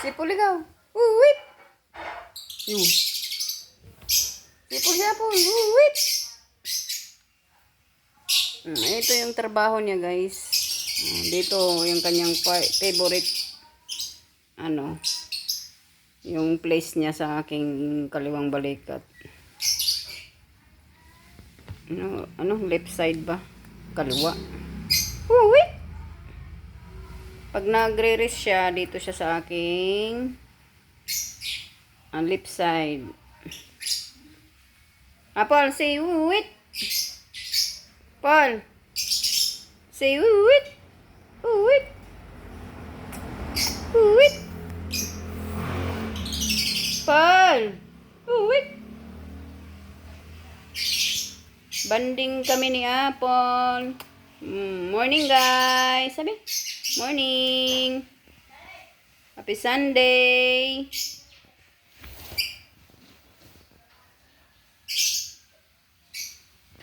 Sipol ikaw. Wait. Yun. Sipol. Wait. Ito yung trabaho niya, guys. Dito yung kanyang favorite yung place niya sa aking kaliwang balikat. Left side ba? Kaliwa. Wait. Pag nagre-rest siya, dito siya sa aking left side. Paul, say wait. Paul, say wait. Wait. Wait. Paul, wait. Banding kami ni Apple. Morning, guys. Sabi? Morning. Happy Sunday.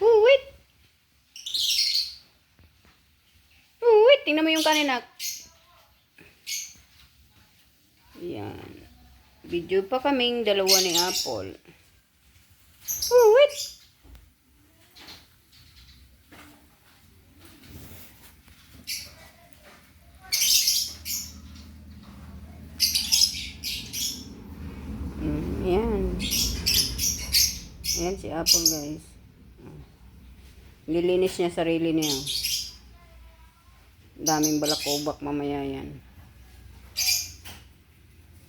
Wait. Wait. Tingnan mo yung kanina. Yan. Video pa kaming dalawa ni Apple. Wait. Yan. Ayan si Apple, guys. Nilinis niya sarili niya. Daming balakubak mamaya yan.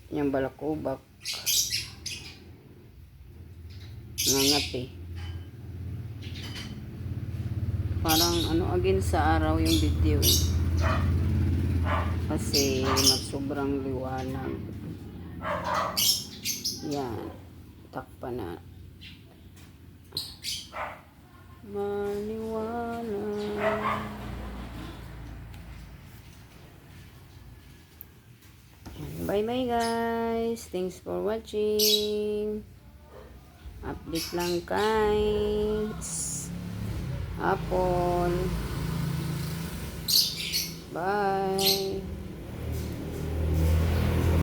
Yung balakubak. Nangat eh. Parang again sa araw yung video eh. Kasi sobrang liwanag. Yan. Takpa na. Maliwanag. Bye bye, guys. Thanks for watching. Update lang guys. Apple. Bye.